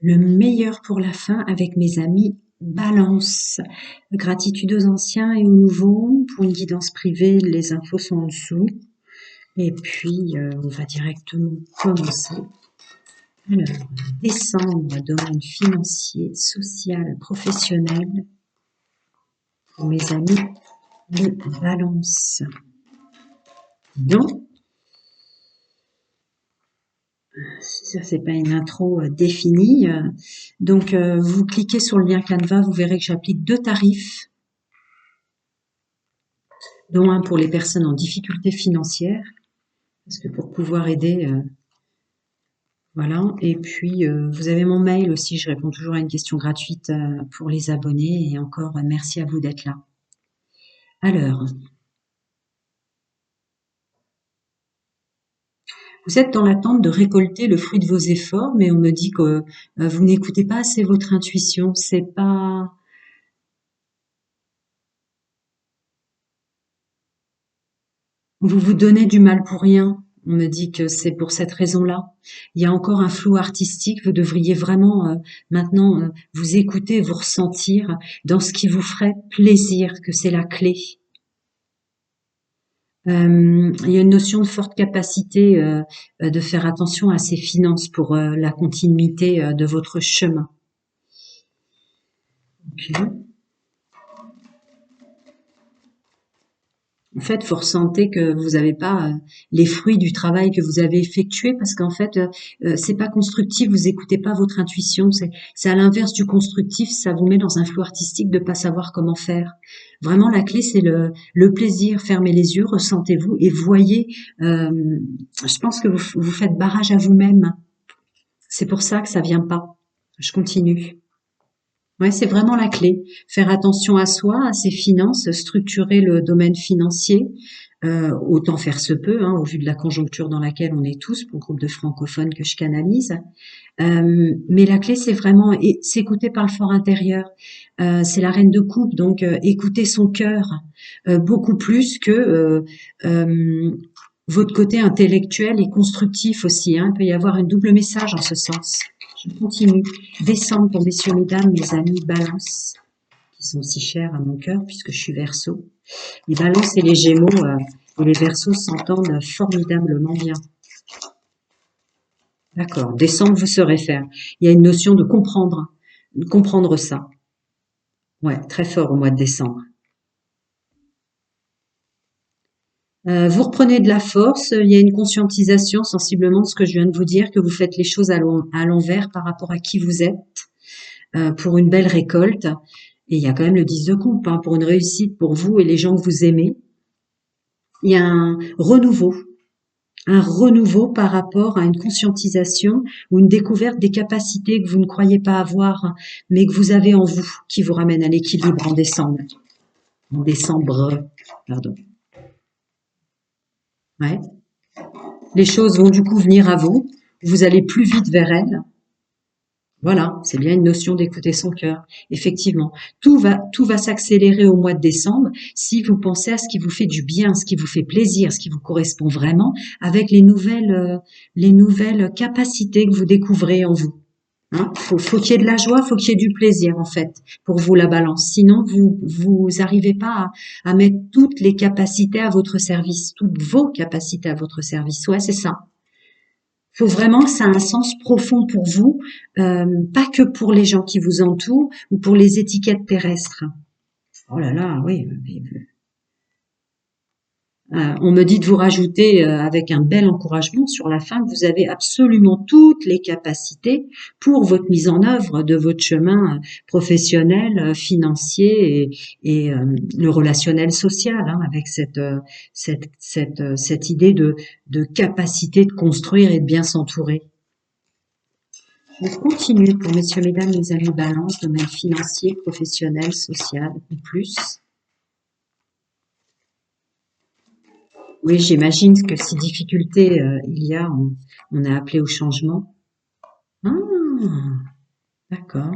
Le meilleur pour la fin avec mes amis Balance. Gratitude aux anciens et aux nouveaux. Pour une guidance privée, les infos sont en dessous. Et puis, on va directement commencer. Alors, décembre, domaine financier, social, professionnel. Pour mes amis, les Balance. Non, ça c'est pas une intro définie. Donc, vous cliquez sur le lien Canva, vous verrez que j'applique 2 tarifs, dont un pour les personnes en difficulté financière, parce que pour pouvoir aider, voilà. Et puis, vous avez mon mail aussi, je réponds toujours à une question gratuite pour les abonnés. Et encore, merci à vous d'être là. Alors, vous êtes dans l'attente de récolter le fruit de vos efforts, mais on me dit que vous n'écoutez pas assez votre intuition. C'est pas, vous vous donnez du mal pour rien. On me dit que c'est pour cette raison-là. Il y a encore un flou artistique. Vous devriez vraiment maintenant vous écouter, vous ressentir dans ce qui vous ferait plaisir, que c'est la clé. Il y a une notion de forte capacité de faire attention à ses finances pour la continuité de votre chemin. Ok. En fait, vous ressentez que vous n'avez pas les fruits du travail que vous avez effectué parce qu'en fait, c'est pas constructif. Vous écoutez pas votre intuition. C'est à l'inverse du constructif. Ça vous met dans un flou artistique de pas savoir comment faire. Vraiment, la clé, c'est le plaisir. Fermez les yeux, ressentez-vous et voyez. Je pense que vous faites barrage à vous-même. C'est pour ça que ça vient pas. Je continue. Ouais, c'est vraiment la clé. Faire attention à soi, à ses finances, structurer le domaine financier, autant faire se peut, hein, au vu de la conjoncture dans laquelle on est tous, pour le groupe de francophones que je canalise. Mais la clé, c'est vraiment s'écouter par le fort intérieur. C'est la reine de coupe, donc écouter son cœur beaucoup plus que votre côté intellectuel et constructif aussi. Hein. Il peut y avoir un double message en ce sens. Je continue. Décembre pour messieurs, mesdames, mes amis Balance, qui sont si chers à mon cœur puisque je suis Verseau. Les Balances et les Gémeaux et les Verseaux s'entendent formidablement bien. D'accord. Décembre, vous saurez faire. Il y a une notion de comprendre ça. Ouais, très fort au mois de décembre. Vous reprenez de la force, il y a une conscientisation sensiblement de ce que je viens de vous dire, que vous faites les choses à l'envers par rapport à qui vous êtes pour une belle récolte. Et il y a quand même le 10 de coupe, hein, pour une réussite pour vous et les gens que vous aimez. Il y a un renouveau par rapport à une conscientisation ou une découverte des capacités que vous ne croyez pas avoir, mais que vous avez en vous, qui vous ramène à l'équilibre en décembre. En décembre, pardon. Ouais. Les choses vont du coup venir à vous. Vous allez plus vite vers elles. Voilà, c'est bien une notion d'écouter son cœur. Effectivement, tout va s'accélérer au mois de décembre si vous pensez à ce qui vous fait du bien, ce qui vous fait plaisir, ce qui vous correspond vraiment, avec les nouvelles capacités que vous découvrez en vous. Hein, faut qu'il y ait de la joie, faut qu'il y ait du plaisir en fait pour vous la balance. Sinon, vous arrivez pas à mettre toutes les capacités à votre service, toutes vos capacités à votre service. Ouais, c'est ça. Faut vraiment que ça ait un sens profond pour vous, pas que pour les gens qui vous entourent ou pour les étiquettes terrestres. Oh là là, oui. On me dit de vous rajouter avec un bel encouragement sur la fin que vous avez absolument toutes les capacités pour votre mise en œuvre de votre chemin professionnel, financier et le relationnel social, hein, avec cette idée de capacité de construire et de bien s'entourer. Je continue pour messieurs, mesdames, mes amis Balance, domaine financier, professionnel, social ou plus. Oui, j'imagine que si difficulté il y a, on a appelé au changement. Ah, d'accord.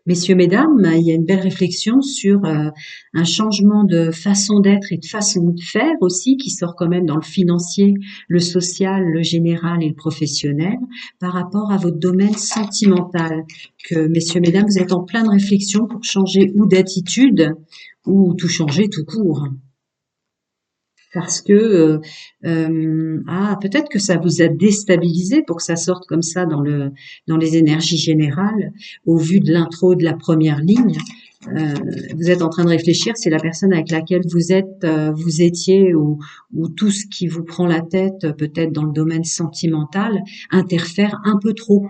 Messieurs, mesdames, il y a une belle réflexion sur un changement de façon d'être et de façon de faire aussi, qui sort quand même dans le financier, le social, le général et le professionnel, par rapport à votre domaine sentimental. Que, messieurs, mesdames, vous êtes en pleine réflexion pour changer ou d'attitude ou tout changer tout court. Parce que peut-être que ça vous a déstabilisé pour que ça sorte comme ça dans les énergies générales au vu de l'intro de la première ligne. Vous êtes en train de réfléchir, c'est la personne avec laquelle vous étiez ou tout ce qui vous prend la tête, peut-être dans le domaine sentimental, interfère un peu trop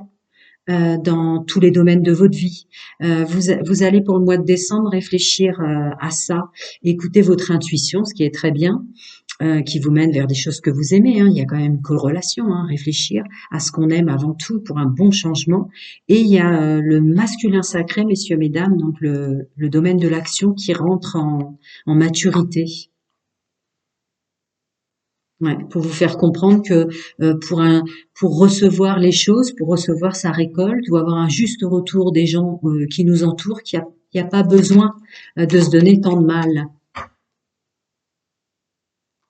dans tous les domaines de votre vie. Vous allez pour le mois de décembre réfléchir à ça, écouter votre intuition, ce qui est très bien, qui vous mène vers des choses que vous aimez. Hein. Il y a quand même une corrélation, hein, réfléchir à ce qu'on aime avant tout pour un bon changement. Et il y a le masculin sacré, messieurs, mesdames, donc le domaine de l'action qui rentre en maturité. Ouais, pour vous faire comprendre que pour recevoir les choses, pour recevoir sa récolte, ou avoir un juste retour des gens qui nous entourent, qu'il y a pas besoin de se donner tant de mal.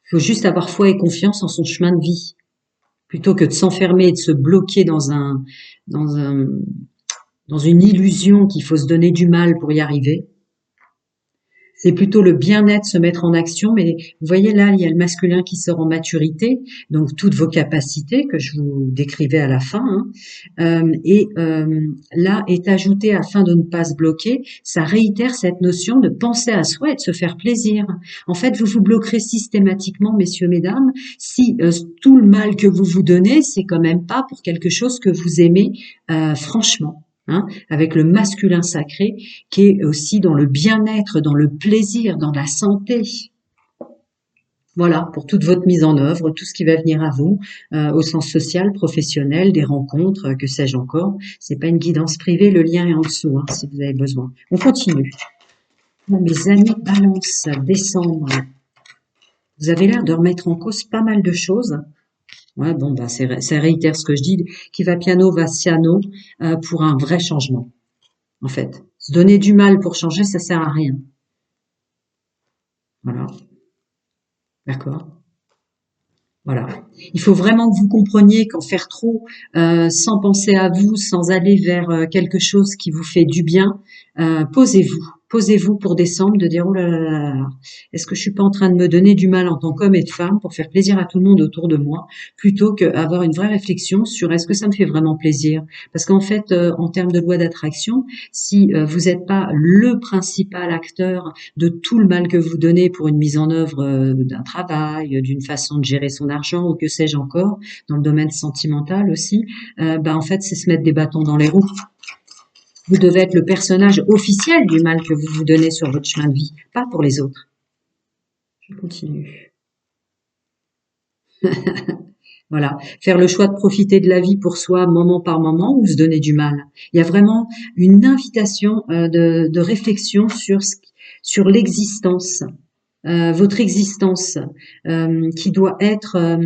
Il faut juste avoir foi et confiance en son chemin de vie, plutôt que de s'enfermer et de se bloquer dans un dans une illusion qu'il faut se donner du mal pour y arriver. C'est plutôt le bien-être, se mettre en action. Mais vous voyez là, il y a le masculin qui sort en maturité, donc toutes vos capacités que je vous décrivais à la fin. Hein. Là est ajouté, afin de ne pas se bloquer, ça réitère cette notion de penser à soi et de se faire plaisir. En fait, vous vous bloquerez systématiquement, messieurs, mesdames, si tout le mal que vous vous donnez, c'est quand même pas pour quelque chose que vous aimez franchement. Hein, avec le masculin sacré qui est aussi dans le bien-être, dans le plaisir, dans la santé. Voilà, pour toute votre mise en œuvre, tout ce qui va venir à vous, au sens social, professionnel, des rencontres, que sais-je encore. C'est pas une guidance privée, le lien est en dessous, hein, si vous avez besoin. On continue. Bon, mes amis Balance, décembre. Vous avez l'air de remettre en cause pas mal de choses. Ouais, bon, bah, ça réitère ce que je dis. Qui va piano, va siano, pour un vrai changement. En fait, se donner du mal pour changer, ça sert à rien. Voilà, d'accord. Voilà. Il faut vraiment que vous compreniez qu'en faire trop, sans penser à vous, sans aller vers quelque chose qui vous fait du bien, posez-vous. Posez-vous pour décembre, de dire oh là là là là, est-ce que je suis pas en train de me donner du mal en tant qu'homme et de femme pour faire plaisir à tout le monde autour de moi, plutôt qu'avoir une vraie réflexion sur est-ce que ça me fait vraiment plaisir? Parce qu'en fait, en termes de loi d'attraction, si vous n'êtes pas le principal acteur de tout le mal que vous donnez pour une mise en œuvre d'un travail, d'une façon de gérer son argent ou que sais-je encore, dans le domaine sentimental aussi, en fait, c'est se mettre des bâtons dans les roues. Vous devez être le personnage officiel du mal que vous vous donnez sur votre chemin de vie, pas pour les autres. Je continue. Voilà, faire le choix de profiter de la vie pour soi moment par moment ou se donner du mal. Il y a vraiment une invitation de réflexion sur l'existence, votre existence, qui doit être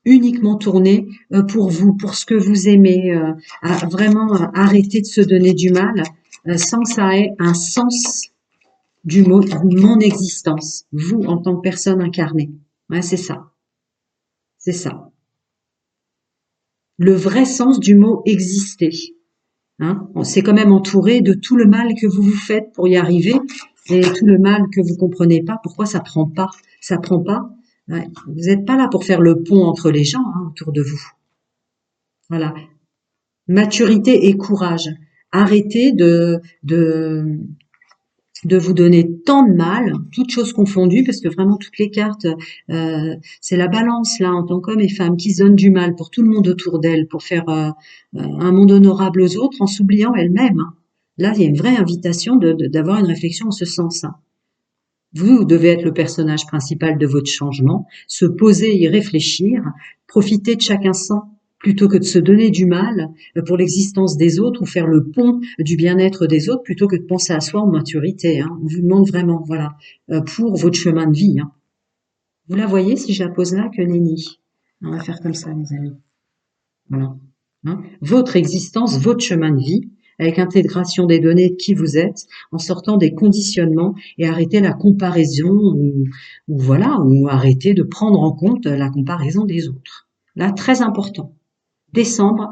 uniquement tournée pour vous, pour ce que vous aimez, à vraiment arrêter de se donner du mal sans que ça ait un sens du mot mon existence, vous en tant que personne incarnée. Ouais, c'est ça, c'est ça. Le vrai sens du mot exister. Hein. C'est quand même entouré de tout le mal que vous vous faites pour y arriver et tout le mal que vous comprenez pas. Pourquoi ça prend pas? Ça prend pas. Ouais. Vous n'êtes pas là pour faire le pont entre les gens hein, autour de vous. Voilà. Maturité et courage. Arrêtez de vous donner tant de mal, toutes choses confondues, parce que vraiment toutes les cartes, c'est la balance là en tant qu'homme et femme qui se donne du mal pour tout le monde autour d'elle, pour faire un monde honorable aux autres en s'oubliant elle-même. Hein. Là, il y a une vraie invitation d'avoir une réflexion en ce sens. Hein. Vous devez être le personnage principal de votre changement, se poser, y réfléchir, profiter de chaque instant plutôt que de se donner du mal pour l'existence des autres ou faire le pont du bien-être des autres plutôt que de penser à soi en maturité. Hein. On vous demande vraiment, voilà, pour votre chemin de vie. Hein. Vous la voyez si je la pose là que nenni. On va faire comme ça, les amis. Voilà. Hein. Votre existence, votre chemin de vie, avec intégration des données de qui vous êtes, en sortant des conditionnements et arrêter la comparaison ou voilà, ou arrêter de prendre en compte la comparaison des autres. Là, très important. Décembre,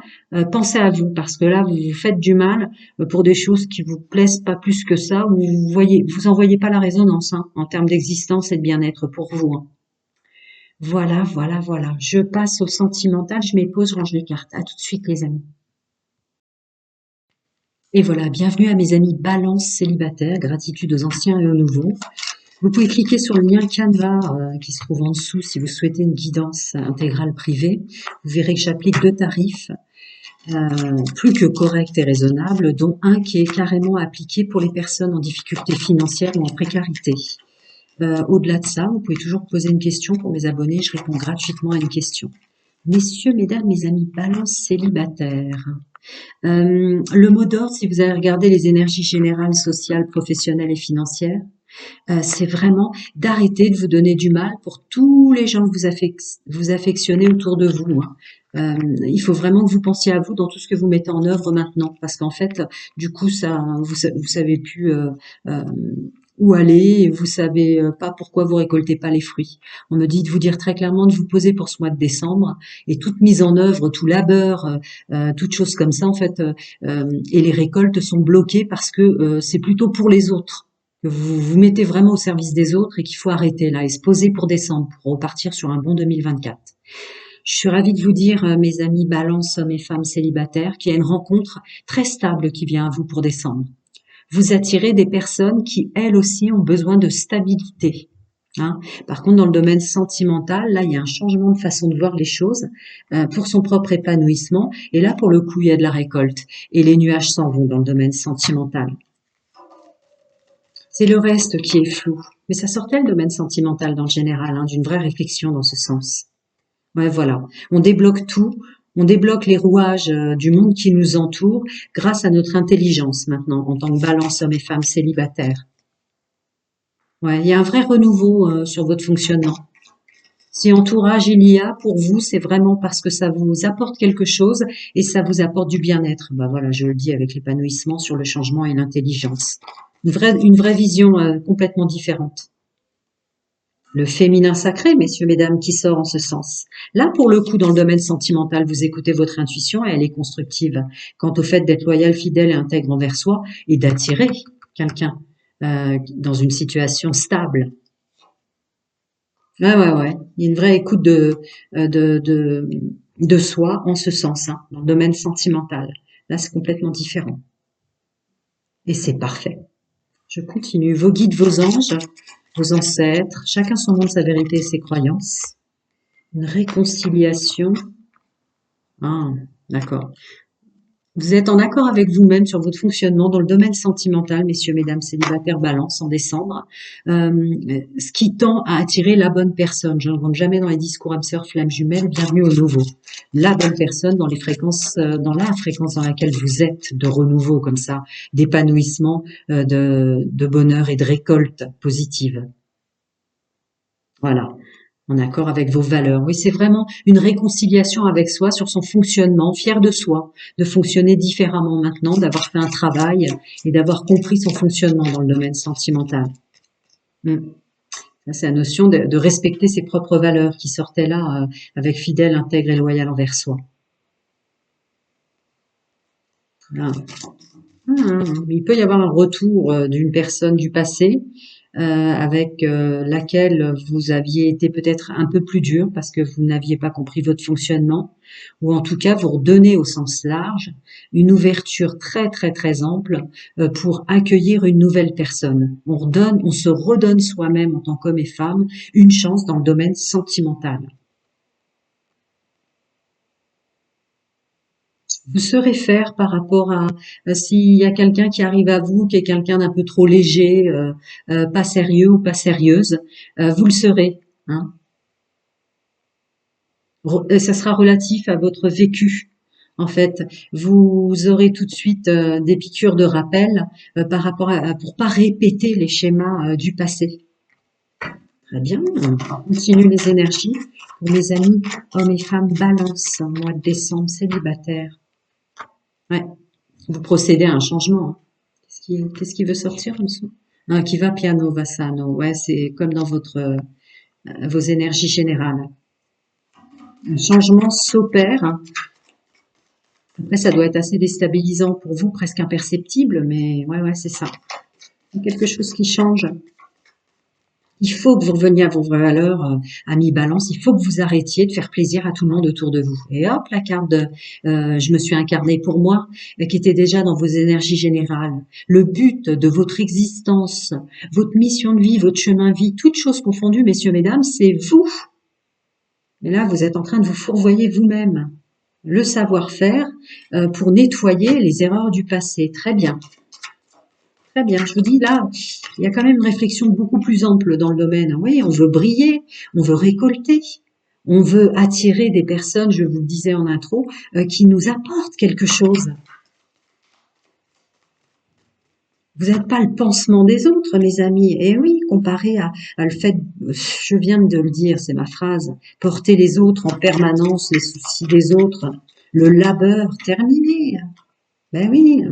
pensez à vous parce que là, vous vous faites du mal pour des choses qui vous plaisent pas plus que ça, ou vous en voyez pas la résonance hein, en termes d'existence et de bien-être pour vous. Hein. Voilà, voilà, voilà. Je passe au sentimental, je m'épose, je range les cartes. À tout de suite, les amis. Et voilà, bienvenue à mes amis Balance célibataires, gratitude aux anciens et aux nouveaux. Vous pouvez cliquer sur le lien Canva qui se trouve en dessous si vous souhaitez une guidance intégrale privée. Vous verrez que j'applique 2 tarifs plus que corrects et raisonnables, dont un qui est carrément appliqué pour les personnes en difficulté financière ou en précarité. Au-delà de ça, vous pouvez toujours poser une question pour mes abonnés, je réponds gratuitement à une question. Messieurs, mesdames, mes amis Balance célibataires. Le mot d'ordre, si vous avez regardé les énergies générales, sociales, professionnelles et financières, c'est vraiment d'arrêter de vous donner du mal pour tous les gens que vous affectionnez autour de vous. Hein. Il faut vraiment que vous pensiez à vous dans tout ce que vous mettez en œuvre maintenant, parce qu'en fait, du coup, ça, vous savez plus où aller, et vous savez pas pourquoi vous récoltez pas les fruits. On me dit de vous dire très clairement de vous poser pour ce mois de décembre, et toute mise en œuvre, tout labeur, toute chose comme ça, en fait, et les récoltes sont bloquées parce que c'est plutôt pour les autres que vous vous mettez vraiment au service des autres et qu'il faut arrêter là et se poser pour décembre, pour repartir sur un bon 2024. Je suis ravie de vous dire, mes amis Balance, hommes et femmes célibataires, qu'il y a une rencontre très stable qui vient à vous pour décembre. Vous attirez des personnes qui, elles aussi, ont besoin de stabilité. Hein. Par contre, dans le domaine sentimental, là, il y a un changement de façon de voir les choses pour son propre épanouissement. Et là, pour le coup, il y a de la récolte. Et les nuages s'en vont dans le domaine sentimental. C'est le reste qui est flou. Mais ça sortait le domaine sentimental dans le général, hein, d'une vraie réflexion dans ce sens. Ouais, voilà. On débloque tout. On débloque les rouages du monde qui nous entoure grâce à notre intelligence maintenant, en tant que balance hommes et femmes célibataires. Ouais, il y a un vrai renouveau sur votre fonctionnement. Si entourage il y a pour vous, c'est vraiment parce que ça vous apporte quelque chose et ça vous apporte du bien-être. Bah voilà, je le dis avec l'épanouissement sur le changement et l'intelligence. Une vraie vision complètement différente. Le féminin sacré, messieurs, mesdames, qui sort en ce sens. Là, pour le coup, dans le domaine sentimental, vous écoutez votre intuition et elle est constructive. Quant au fait d'être loyal, fidèle et intègre envers soi et d'attirer quelqu'un dans une situation stable. Ouais, ouais, ouais. Il y a une vraie écoute de soi en ce sens, hein, dans le domaine sentimental. Là, c'est complètement différent. Et c'est parfait. Je continue. Vos guides, vos anges, vos ancêtres, chacun son monde, sa vérité et ses croyances. Une réconciliation. Ah, d'accord. Vous êtes en accord avec vous-même sur votre fonctionnement dans le domaine sentimental, messieurs, mesdames, célibataires, balance en décembre, ce qui tend à attirer la bonne personne. Je ne rentre jamais dans les discours âme sœur, flamme jumelle, bienvenue au nouveau. La bonne personne dans les fréquences, dans la fréquence dans laquelle vous êtes, de renouveau comme ça, d'épanouissement, de bonheur et de récolte positive. Voilà. En accord avec vos valeurs. Oui, c'est vraiment une réconciliation avec soi sur son fonctionnement, fier de soi, de fonctionner différemment maintenant, d'avoir fait un travail et d'avoir compris son fonctionnement dans le domaine sentimental. C'est la notion de respecter ses propres valeurs qui sortait là avec fidèle, intègre et loyal envers soi. Voilà. Il peut y avoir un retour d'une personne du passé avec laquelle vous aviez été peut-être un peu plus dur parce que vous n'aviez pas compris votre fonctionnement, ou en tout cas vous redonnez au sens large une ouverture très très très ample pour accueillir une nouvelle personne. On se redonne soi-même en tant qu'homme et femme une chance dans le domaine sentimental. Vous saurez faire par rapport à s'il y a quelqu'un qui arrive à vous, qui est quelqu'un d'un peu trop léger, pas sérieux ou pas sérieuse, vous le serez. Hein. Ça sera relatif à votre vécu. En fait, vous aurez tout de suite des piqûres de rappel par rapport pour pas répéter les schémas du passé. Très bien. On continue les énergies pour mes amis hommes et femmes balance, mois de décembre célibataires. Ouais. Vous procédez à un changement, hein. Qu'est-ce qui veut sortir comme ça? Ah, qui va piano, Vassano. Ouais, c'est comme dans vos énergies générales. Un changement s'opère. Après, ça doit être assez déstabilisant pour vous, presque imperceptible, mais ouais, c'est ça. Il y a quelque chose qui change. Il faut que vous reveniez à vos vraies valeurs, à mi-balance. Il faut que vous arrêtiez de faire plaisir à tout le monde autour de vous. Et hop, la carte de je me suis incarné pour moi, qui était déjà dans vos énergies générales. Le but de votre existence, votre mission de vie, votre chemin de vie, toutes choses confondues, messieurs, mesdames, c'est vous. Et là, vous êtes en train de vous fourvoyer vous-même. Le savoir-faire pour nettoyer les erreurs du passé. Très bien. Très bien, je vous dis là, il y a quand même une réflexion beaucoup plus ample dans le domaine. Oui, on veut briller, on veut récolter, on veut attirer des personnes, je vous le disais en intro, qui nous apportent quelque chose. Vous n'êtes pas le pansement des autres, mes amis. Et oui, comparé à le fait, je viens de le dire, c'est ma phrase, porter les autres en permanence, les soucis des autres, le labeur terminé. Ben oui,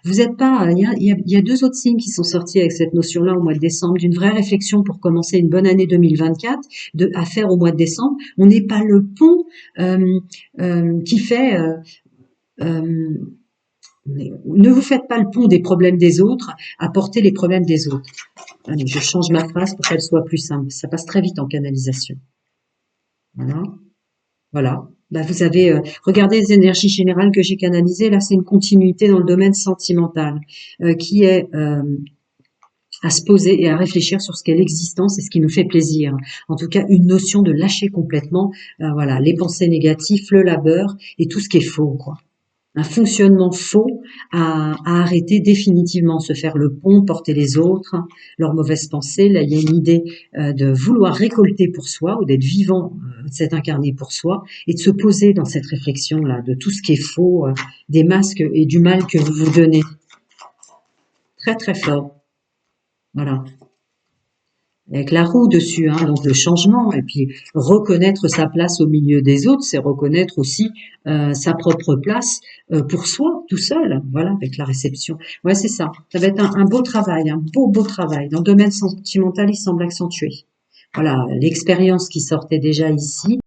vous êtes pas. Il y a deux autres signes qui sont sortis avec cette notion-là au mois de décembre, d'une vraie réflexion pour commencer une bonne année 2024, à faire au mois de décembre. On n'est pas le pont qui fait. Euh, ne vous faites pas le pont des problèmes des autres, apportez les problèmes des autres. Allez, je change ma phrase pour qu'elle soit plus simple. Ça passe très vite en canalisation. Voilà. Voilà. Bah, vous avez regardé les énergies générales que j'ai canalisées. Là, c'est une continuité dans le domaine sentimental qui est à se poser et à réfléchir sur ce qu'est l'existence et ce qui nous fait plaisir. En tout cas, une notion de lâcher complètement, voilà, les pensées négatives, le labeur et tout ce qui est faux, quoi. Un fonctionnement faux à arrêter définitivement, se faire le pont, porter les autres, leurs mauvaises pensées. Là, il y a une idée de vouloir récolter pour soi ou d'être vivant, de s'être incarné pour soi et de se poser dans cette réflexion-là de tout ce qui est faux, des masques et du mal que vous vous donnez. Très, très fort. Voilà. Avec la roue dessus, hein, donc le changement, et puis reconnaître sa place au milieu des autres, c'est reconnaître aussi sa propre place pour soi, tout seul, voilà, avec la réception. Ouais, c'est ça. Ça va être un beau travail, un beau travail. Dans le domaine sentimental, il semble accentué. Voilà, l'expérience qui sortait déjà ici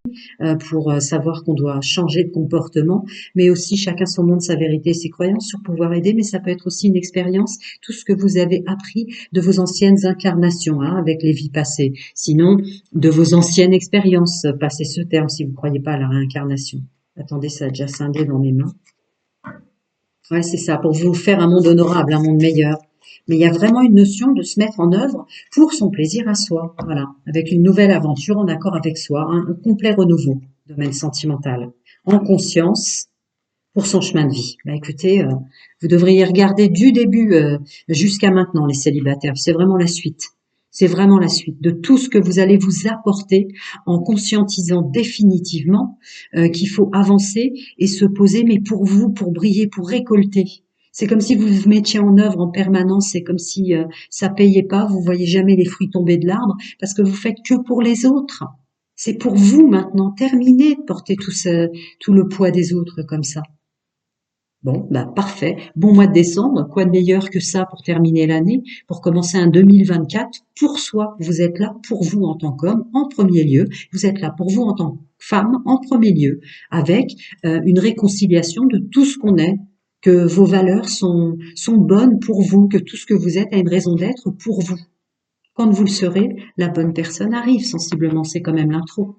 pour savoir qu'on doit changer de comportement, mais aussi chacun son monde, sa vérité, ses croyances sur pouvoir aider, mais ça peut être aussi une expérience, tout ce que vous avez appris de vos anciennes incarnations, hein, avec les vies passées. Sinon, de vos anciennes expériences, passez ce terme si vous ne croyez pas à la réincarnation. Attendez, ça a déjà scindé dans mes mains. Ouais, c'est ça, pour vous faire un monde honorable, un monde meilleur. Mais il y a vraiment une notion de se mettre en œuvre pour son plaisir à soi, voilà, avec une nouvelle aventure en accord avec soi, hein, un complet renouveau, domaine sentimental, en conscience pour son chemin de vie. Bah écoutez, vous devriez regarder du début jusqu'à maintenant les célibataires, c'est vraiment la suite. C'est vraiment la suite de tout ce que vous allez vous apporter en conscientisant définitivement qu'il faut avancer et se poser, mais pour vous, pour briller, pour récolter. C'est comme si vous vous mettiez en œuvre en permanence, c'est comme si ça payait pas, vous voyez jamais les fruits tomber de l'arbre, parce que vous faites que pour les autres. C'est pour vous maintenant, terminez de porter tout le poids des autres comme ça. Bon, bah parfait. Bon mois de décembre, quoi de meilleur que ça pour terminer l'année, pour commencer un 2024 pour soi. Vous êtes là pour vous en tant qu'homme en premier lieu. Vous êtes là pour vous en tant que femme en premier lieu, avec une réconciliation de tout ce qu'on est, que vos valeurs sont bonnes pour vous, que tout ce que vous êtes a une raison d'être pour vous. Quand vous le serez, la bonne personne arrive sensiblement, c'est quand même l'intro.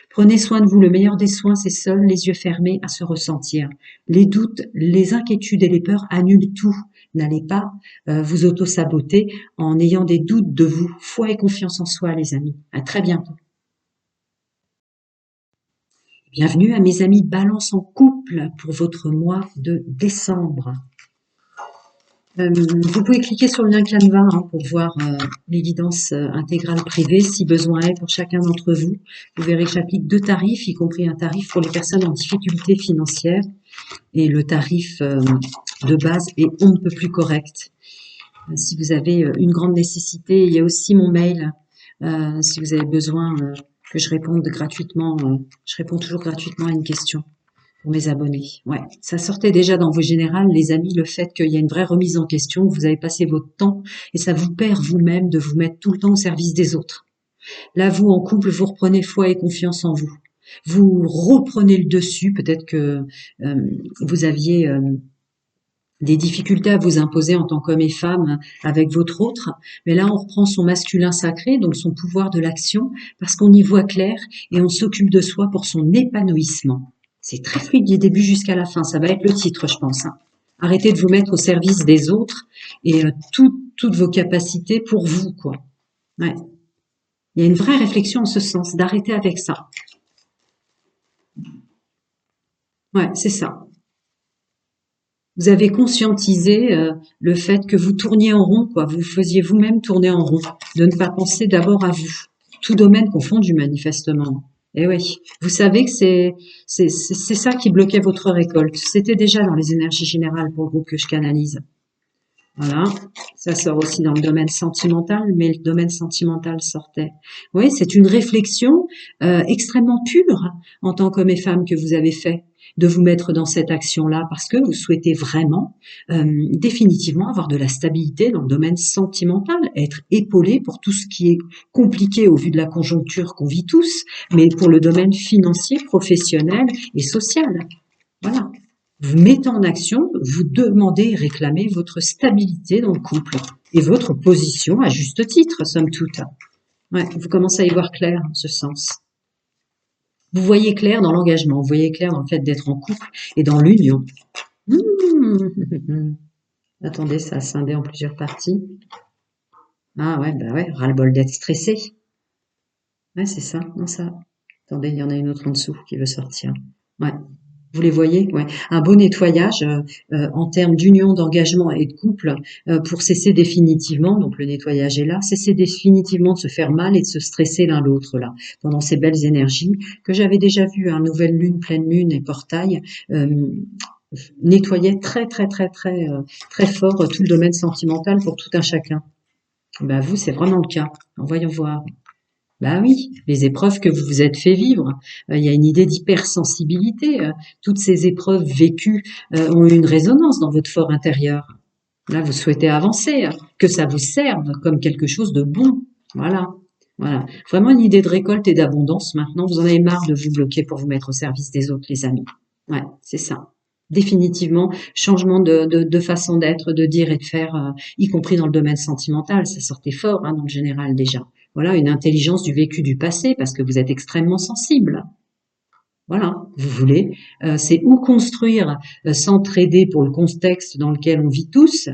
Prenez soin de vous, le meilleur des soins, c'est seul, les yeux fermés, à se ressentir. Les doutes, les inquiétudes et les peurs annulent tout. N'allez pas vous auto-saboter en ayant des doutes de vous. Foi et confiance en soi, les amis. À très bientôt. Bienvenue à mes amis Balance en couple pour votre mois de décembre. Vous pouvez cliquer sur le lien Canva pour voir les guidances intégrales privées si besoin est pour chacun d'entre vous. Vous verrez que j'applique deux tarifs, y compris un tarif pour les personnes en difficulté financière et le tarif de base est on ne peut plus correct. Si vous avez une grande nécessité, il y a aussi mon mail. Si vous avez besoin que je réponde gratuitement, je réponds toujours gratuitement à une question. pour mes abonnés. Ouais, ça sortait déjà dans vos générales, les amis, le fait qu'il y a une vraie remise en question, que vous avez passé votre temps et ça vous perd vous-même de vous mettre tout le temps au service des autres. Là, vous, en couple, vous reprenez foi et confiance en vous. Vous reprenez le dessus. Peut-être que vous aviez des difficultés à vous imposer en tant qu'homme et femme avec votre autre. Mais là, on reprend son masculin sacré, donc son pouvoir de l'action, parce qu'on y voit clair et on s'occupe de soi pour son épanouissement. C'est très fluide du début jusqu'à la fin. Ça va être le titre, je pense. Hein. Arrêtez de vous mettre au service des autres et toutes vos capacités pour vous, quoi. Ouais. Il y a une vraie réflexion en ce sens, d'arrêter avec ça. Ouais, c'est ça. Vous avez conscientisé le fait que vous tourniez en rond, quoi. Vous faisiez vous-même tourner en rond, de ne pas penser d'abord à vous. Tout domaine confondu, manifestement. Et oui, vous savez que c'est ça qui bloquait votre récolte. C'était déjà dans les énergies générales pour le groupe que je canalise. Voilà, ça sort aussi dans le domaine sentimental, mais le domaine sentimental sortait. Oui, c'est une réflexion extrêmement pure en tant qu'homme et femme que vous avez fait, de vous mettre dans cette action-là, parce que vous souhaitez vraiment, définitivement, avoir de la stabilité dans le domaine sentimental, être épaulé pour tout ce qui est compliqué au vu de la conjoncture qu'on vit tous, mais pour le domaine financier, professionnel et social. Voilà. Vous mettez en action, vous demandez et réclamez votre stabilité dans le couple et votre position à juste titre, somme toute. Ouais, vous commencez à y voir clair en ce sens. Vous voyez clair dans l'engagement, vous voyez clair dans le fait d'être en couple et dans l'union. Attendez, ça a scindé en plusieurs parties. Ah ouais, bah ouais, ras-le-bol d'être stressé. Ouais, c'est ça, non ça. Attendez, il y en a une autre en dessous qui veut sortir. Ouais. Vous les voyez, ouais. Un beau nettoyage en termes d'union, d'engagement et de couple pour cesser définitivement, donc le nettoyage est là, cesser définitivement de se faire mal et de se stresser l'un l'autre là, pendant ces belles énergies que j'avais déjà vues, hein, nouvelle lune, pleine lune et portail, nettoyait très fort tout le domaine sentimental pour tout un chacun. Ben vous, c'est vraiment le cas. Voyons voir. Bah oui, les épreuves que vous vous êtes fait vivre. Il y a une idée d'hypersensibilité. Toutes ces épreuves vécues ont une résonance dans votre fort intérieur. Là, vous souhaitez avancer, que ça vous serve comme quelque chose de bon. Voilà. Voilà. Vraiment une idée de récolte et d'abondance. Maintenant, vous en avez marre de vous bloquer pour vous mettre au service des autres, les amis. Ouais, c'est ça. Définitivement, changement de façon d'être, de dire et de faire, y compris dans le domaine sentimental. Ça sortait fort, hein, dans le général déjà. Voilà, une intelligence du vécu du passé, parce que vous êtes extrêmement sensible. Voilà, vous voulez, c'est ou construire, s'entraider pour le contexte dans lequel on vit tous,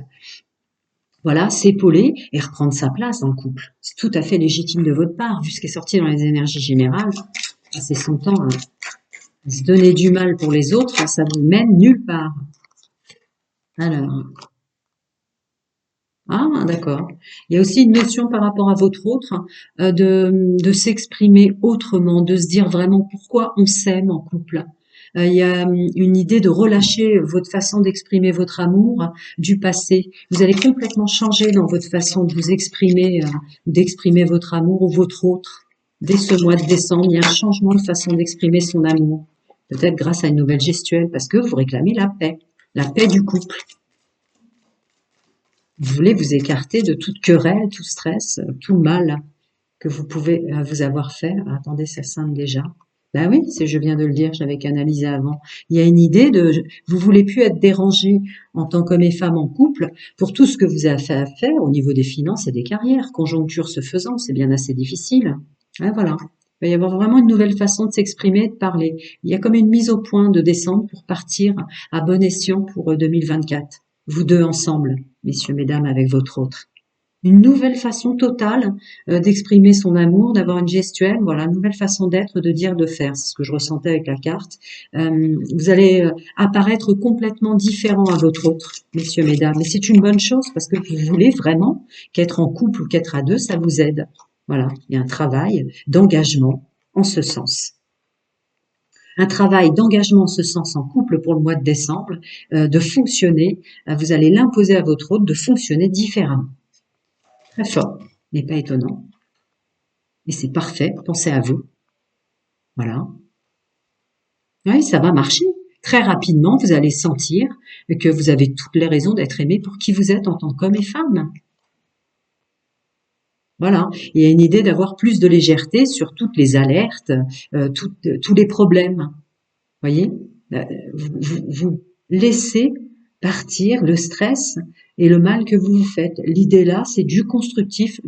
voilà, s'épauler et reprendre sa place dans le couple. C'est tout à fait légitime de votre part, vu ce qui est sorti dans les énergies générales. C'est son temps, hein. Se donner du mal pour les autres, ça vous mène nulle part. Alors, ah, d'accord. Il y a aussi une notion par rapport à votre autre, de s'exprimer autrement, de se dire vraiment pourquoi on s'aime en couple. Il y a une idée de relâcher votre façon d'exprimer votre amour du passé. Vous allez complètement changer dans votre façon de vous exprimer, d'exprimer votre amour ou votre autre. Dès ce mois de décembre, il y a un changement de façon d'exprimer son amour. Peut-être grâce à une nouvelle gestuelle, parce que vous réclamez la paix du couple. Vous voulez vous écarter de toute querelle, tout stress, tout mal que vous pouvez vous avoir fait. Ah, attendez, ça scinde déjà. Ben oui, je viens de le dire, j'avais canalisé avant. Il y a une idée de, vous voulez plus être dérangé en tant qu'homme et femme en couple pour tout ce que vous avez fait à faire au niveau des finances et des carrières. Conjoncture se faisant, c'est bien assez difficile. Ah, voilà. Il va y avoir vraiment une nouvelle façon de s'exprimer, de parler. Il y a comme une mise au point de décembre pour partir à bon escient pour 2024. Vous deux ensemble, messieurs, mesdames, avec votre autre. Une nouvelle façon totale d'exprimer son amour, d'avoir une gestuelle, voilà, une nouvelle façon d'être, de dire, de faire. C'est ce que je ressentais avec la carte. Vous allez apparaître complètement différent à votre autre, messieurs, mesdames. Et c'est une bonne chose parce que vous voulez vraiment qu'être en couple ou qu'être à deux, ça vous aide. Voilà, il y a un travail d'engagement en ce sens. Un travail d'engagement en ce sens en couple pour le mois de décembre, de fonctionner, vous allez l'imposer à votre autre de fonctionner différemment. Très fort, n'est pas étonnant. Et c'est parfait, pensez à vous. Voilà. Oui, ça va marcher. très rapidement, vous allez sentir que vous avez toutes les raisons d'être aimé pour qui vous êtes en tant qu'homme et femme. Voilà. Il y a une idée d'avoir plus de légèreté sur toutes les alertes, tous les problèmes. Voyez, vous laissez partir le stress et le mal que vous vous faites. L'idée là, c'est du constructif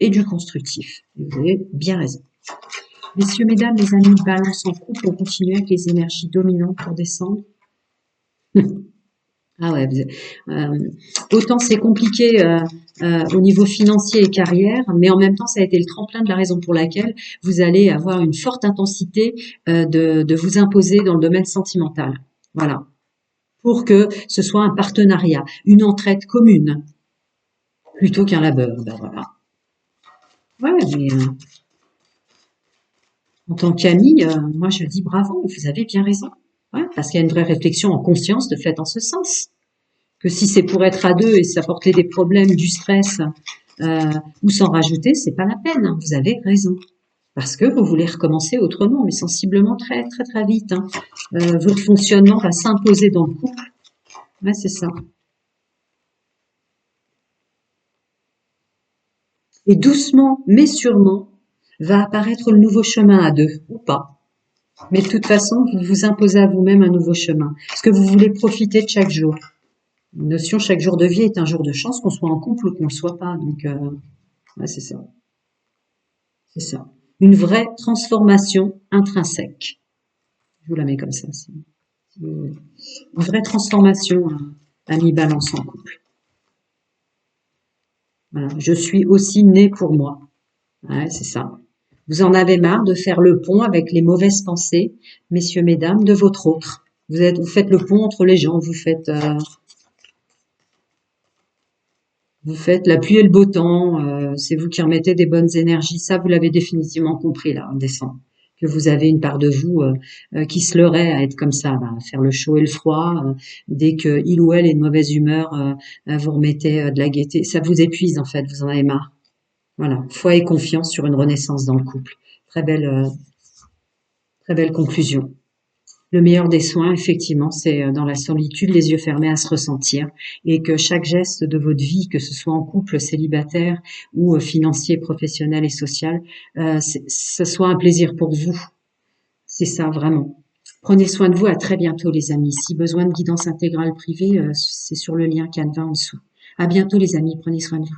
et du constructif. Vous avez bien raison. Messieurs, mesdames, les amis, balance en couple, on continue avec les énergies dominantes pour descendre. Ah ouais, autant c'est compliqué au niveau financier et carrière, mais en même temps, ça a été le tremplin de la raison pour laquelle vous allez avoir une forte intensité de vous imposer dans le domaine sentimental. Voilà. Pour que ce soit un partenariat, une entraide commune, plutôt qu'un labeur. Ben voilà. Ouais, mais en tant qu'ami, moi je dis bravo, vous avez bien raison. Ouais, parce qu'il y a une vraie réflexion en conscience de fait en ce sens. Que si c'est pour être à deux et s'apporter des problèmes, du stress ou s'en rajouter, c'est pas la peine. Hein. Vous avez raison. Parce que vous voulez recommencer autrement, mais sensiblement très très très vite. Hein. Votre fonctionnement va s'imposer dans le couple. Ouais, c'est ça. Et doucement, mais sûrement, va apparaître le nouveau chemin à deux, ou pas. Mais de toute façon, vous vous imposez à vous-même un nouveau chemin. Parce que vous voulez profiter de chaque jour. Une notion, chaque jour de vie est un jour de chance, qu'on soit en couple ou qu'on ne le soit pas. Donc, ouais, c'est ça. C'est ça. Une vraie transformation intrinsèque. Je vous la mets comme ça. Une vraie transformation à mi-balance en couple. Voilà. Je suis aussi née pour moi. Ouais, c'est ça. Vous en avez marre de faire le pont avec les mauvaises pensées, messieurs, mesdames, de votre autre. Vous faites le pont entre les gens. Vous faites la pluie et le beau temps. C'est vous qui remettez des bonnes énergies. Ça, vous l'avez définitivement compris là, en décembre. Que vous avez une part de vous qui se leurrait à être comme ça, à faire le chaud et le froid. Dès que il ou elle est de mauvaise humeur, vous remettez de la gaieté. Ça vous épuise en fait, vous en avez marre. Voilà, foi et confiance sur une renaissance dans le couple. Très belle conclusion. Le meilleur des soins, effectivement, c'est dans la solitude, les yeux fermés à se ressentir et que chaque geste de votre vie, que ce soit en couple, célibataire ou financier, professionnel et social, ce soit un plaisir pour vous. C'est ça, vraiment. Prenez soin de vous. À très bientôt, les amis. Si besoin de guidance intégrale privée, c'est sur le lien Canva en dessous. À bientôt, les amis. Prenez soin de vous.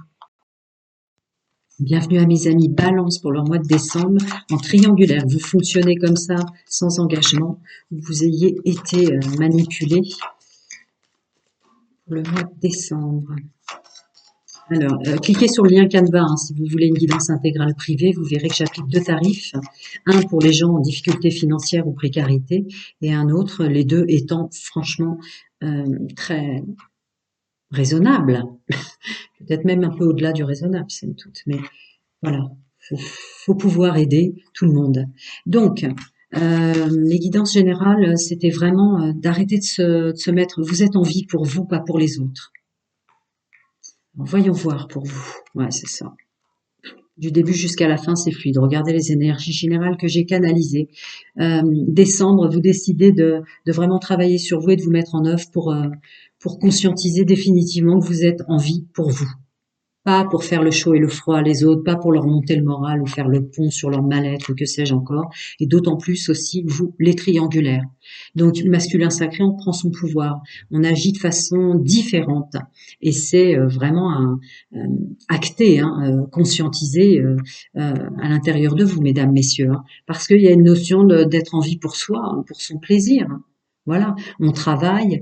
Bienvenue à mes amis Balance pour leur mois de décembre en triangulaire. Vous fonctionnez comme ça, sans engagement. Vous ayez été manipulé pour le mois de décembre. Alors, cliquez sur le lien Canva hein, si vous voulez une guidance intégrale privée. Vous verrez que j'applique deux tarifs. Un pour les gens en difficulté financière ou précarité et un autre, les deux étant franchement très raisonnables. Peut-être même un peu au-delà du raisonnable, c'est une toute. Mais voilà, faut pouvoir aider tout le monde. Donc, les guidances générales, c'était vraiment d'arrêter de se mettre, vous êtes en vie pour vous, pas pour les autres. Alors, voyons voir pour vous. Ouais, c'est ça. Du début jusqu'à la fin, c'est fluide. Regardez les énergies générales que j'ai canalisées. Décembre, vous décidez de vraiment travailler sur vous et de vous mettre en œuvre pour conscientiser définitivement que vous êtes en vie pour vous. Pas pour faire le chaud et le froid à les autres, pas pour leur monter le moral ou faire le pont sur leur mal-être ou que sais-je encore. Et d'autant plus aussi, vous, les triangulaires. Donc, masculin sacré, on prend son pouvoir. On agit de façon différente. Et c'est vraiment acté, conscientisé à l'intérieur de vous, mesdames, messieurs. Hein, parce qu'il y a une notion d'être en vie pour soi, hein, pour son plaisir. Voilà, on travaille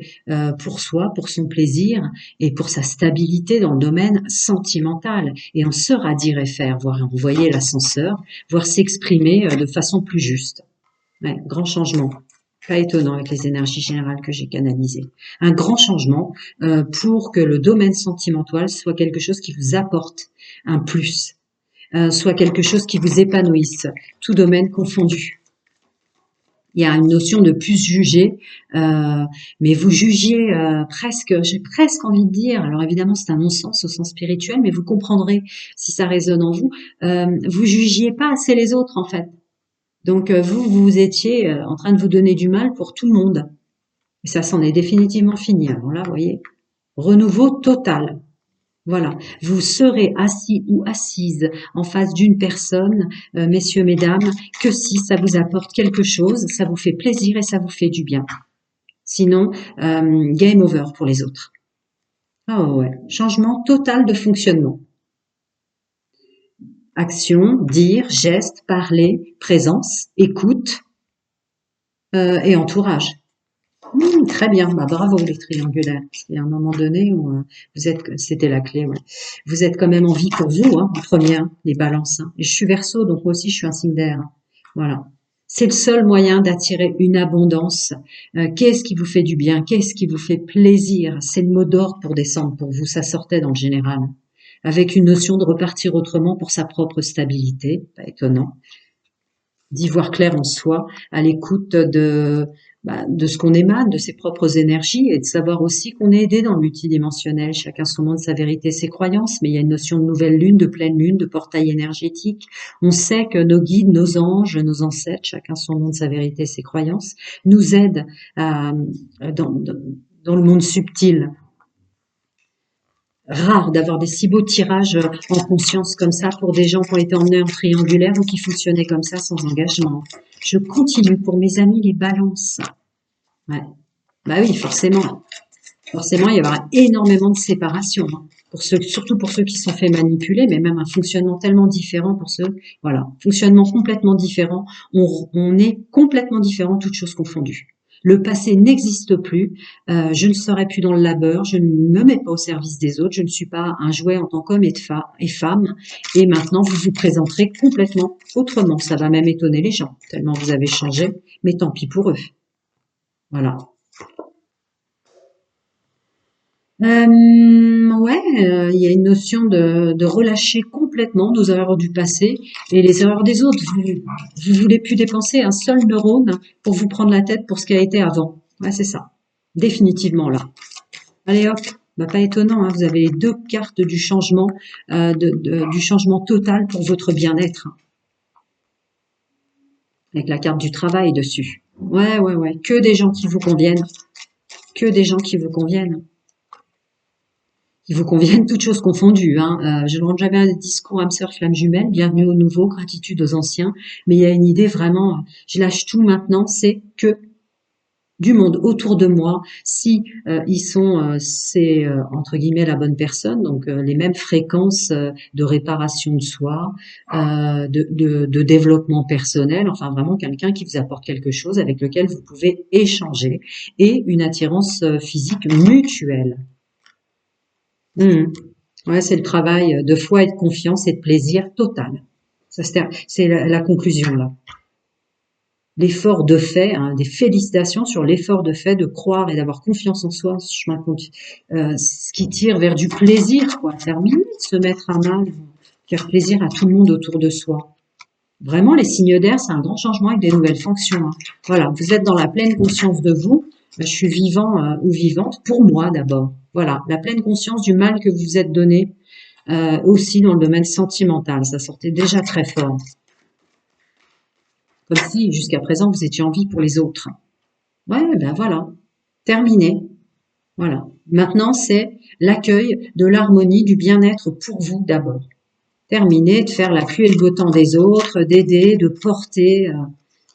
pour soi, pour son plaisir et pour sa stabilité dans le domaine sentimental. Et on saura dire et faire, voire envoyer l'ascenseur, voire s'exprimer de façon plus juste. Ouais, grand changement. Pas étonnant avec les énergies générales que j'ai canalisées. Un grand changement pour que le domaine sentimental soit quelque chose qui vous apporte un plus, soit quelque chose qui vous épanouisse, tout domaine confondu. Il y a une notion de plus juger, mais vous jugez presque, j'ai presque envie de dire, alors évidemment c'est un non-sens au sens spirituel, mais vous comprendrez si ça résonne en vous, vous jugiez pas assez les autres en fait. Donc vous étiez en train de vous donner du mal pour tout le monde. Et ça s'en est définitivement fini. Alors là, vous voyez, renouveau total. Voilà, vous serez assis ou assise en face d'une personne, messieurs, mesdames, que si ça vous apporte quelque chose, ça vous fait plaisir et ça vous fait du bien. Sinon, game over pour les autres. Ah ouais, changement total de fonctionnement. Action, dire, geste, parler, présence, écoute et entourage. Très bien, bah, bravo les triangulaires. Il y a un moment donné où vous êtes, c'était la clé, ouais. Vous êtes quand même en vie pour vous, hein, en premier, hein, les balances. Hein. Et je suis Verseau, donc moi aussi je suis un signe d'air. Hein. Voilà. C'est le seul moyen d'attirer une abondance. Qu'est-ce qui vous fait du bien? Qu'est-ce qui vous fait plaisir? C'est le mot d'ordre pour descendre pour vous. Ça sortait dans le général. Avec une notion de repartir autrement pour sa propre stabilité. Pas étonnant. D'y voir clair en soi, à l'écoute de ce qu'on émane, de ses propres énergies, et de savoir aussi qu'on est aidé dans le multidimensionnel. Chacun son monde, sa vérité, ses croyances, mais il y a une notion de nouvelle lune, de pleine lune, de portail énergétique. On sait que nos guides, nos anges, nos ancêtres, chacun son monde, sa vérité, ses croyances, nous aident dans le monde subtil. Rare d'avoir des si beaux tirages en conscience comme ça pour des gens qui ont été emmenés en triangulaire ou qui fonctionnaient comme ça sans engagement. Je continue pour mes amis les balances. Ouais. Bah oui, forcément. Forcément, il y aura énormément de séparation. Hein. Pour ceux, surtout pour ceux qui sont fait manipuler, mais même un fonctionnement tellement différent pour ceux, voilà, fonctionnement complètement différent. On est complètement différent, toutes choses confondues. Le passé n'existe plus. Je ne serai plus dans le labeur. Je ne me mets pas au service des autres. Je ne suis pas un jouet en tant qu'homme et femme. Et maintenant, vous vous présenterez complètement autrement. Ça va même étonner les gens, tellement vous avez changé. Mais tant pis pour eux. Voilà. Ouais, il y a une notion de relâcher complètement nos erreurs du passé et les erreurs des autres. Vous voulez plus dépenser un seul neurone pour vous prendre la tête pour ce qui a été avant. Ouais, c'est ça. Définitivement là. Allez hop, bah, pas étonnant, hein, vous avez les deux cartes du changement, du changement total pour votre bien-être, hein, avec la carte du travail dessus. Ouais, ouais, ouais. Que des gens qui vous conviennent. Que des gens qui vous conviennent. Qui vous conviennent, toutes choses confondues. Hein. Je ne rends jamais un discours âme sœur flamme jumelle, bienvenue aux nouveaux, gratitude aux anciens, mais il y a une idée vraiment, je lâche tout maintenant, c'est que du monde autour de moi, si ils sont, c'est entre guillemets la bonne personne, donc les mêmes fréquences de réparation de soi, de développement personnel, enfin vraiment quelqu'un qui vous apporte quelque chose avec lequel vous pouvez échanger et une attirance physique mutuelle. Mmh. Ouais, c'est le travail de foi et de confiance et de plaisir total. Ça, c'est la conclusion là. L'effort de fait, hein, des félicitations sur l'effort de fait de croire et d'avoir confiance en soi, ce qui tire vers du plaisir, quoi. Terminer de se mettre à mal, faire plaisir à tout le monde autour de soi. Vraiment, les signes d'air, c'est un grand changement avec des nouvelles fonctions. Hein. Voilà, vous êtes dans la pleine conscience de vous. Je suis vivant ou vivante pour moi d'abord. Voilà, la pleine conscience du mal que vous vous êtes donné aussi dans le domaine sentimental. Ça sortait déjà très fort. Comme si jusqu'à présent vous étiez en vie pour les autres. Ouais, ben voilà, terminé. Voilà. Maintenant, c'est l'accueil de l'harmonie, du bien-être pour vous d'abord. Terminé, de faire la pluie et le beau temps des autres, d'aider, de porter.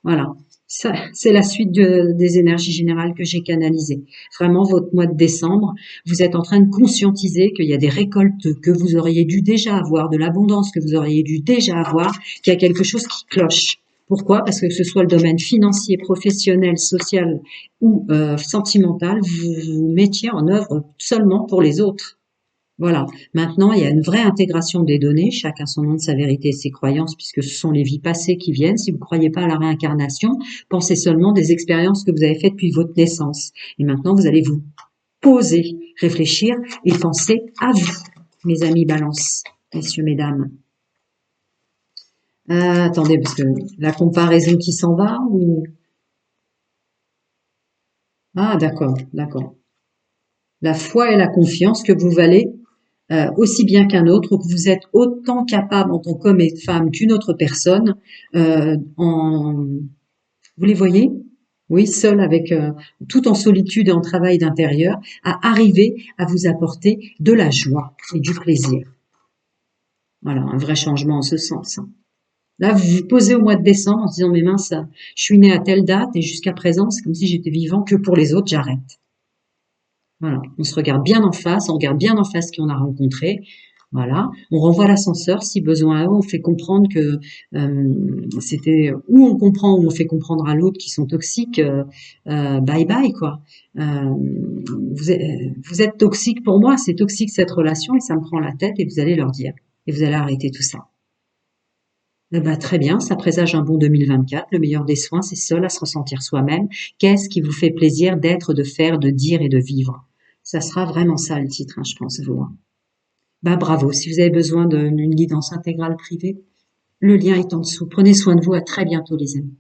Voilà. Ça, c'est la suite des énergies générales que j'ai canalisées. Vraiment, votre mois de décembre, vous êtes en train de conscientiser qu'il y a des récoltes que vous auriez dû déjà avoir, de l'abondance que vous auriez dû déjà avoir, qu'il y a quelque chose qui cloche. Pourquoi? Parce que ce soit le domaine financier, professionnel, social ou sentimental, vous vous mettiez en œuvre seulement pour les autres. Voilà. Maintenant, il y a une vraie intégration des données, chacun son nom de sa vérité et ses croyances, puisque ce sont les vies passées qui viennent. Si vous ne croyez pas à la réincarnation, pensez seulement des expériences que vous avez faites depuis votre naissance. Et maintenant, vous allez vous poser, réfléchir et penser à vous, mes amis balance, messieurs, mesdames. Attendez, parce que la comparaison qui s'en va ou... Ah, d'accord, d'accord. La foi et la confiance que vous valez aussi bien qu'un autre, ou que vous êtes autant capable en tant qu'homme et femme qu'une autre personne, vous les voyez? Oui, seul avec tout en solitude et en travail d'intérieur, à arriver à vous apporter de la joie et du plaisir. Voilà, un vrai changement en ce sens, hein. Là, vous vous posez au mois de décembre en se disant, mais mince, je suis né à telle date et jusqu'à présent, c'est comme si j'étais vivant que pour les autres, j'arrête. Voilà, on se regarde bien en face, on regarde bien en face qui on a rencontré. Voilà, on renvoie l'ascenseur si besoin, on fait comprendre que c'était ou on comprend ou on fait comprendre à l'autre qui sont toxiques, bye bye quoi. Euh, vous êtes toxique pour moi, c'est toxique cette relation et ça me prend la tête et vous allez leur dire et vous allez arrêter tout ça. Eh ben, très bien, ça présage un bon 2024. Le meilleur des soins, c'est seul à se ressentir soi-même. Qu'est-ce qui vous fait plaisir d'être, de faire, de dire et de vivre? Ça sera vraiment ça le titre, hein, je pense, vous, hein. Bah, bravo. Si vous avez besoin d'une guidance intégrale privée, le lien est en dessous. Prenez soin de vous. À très bientôt, les amis.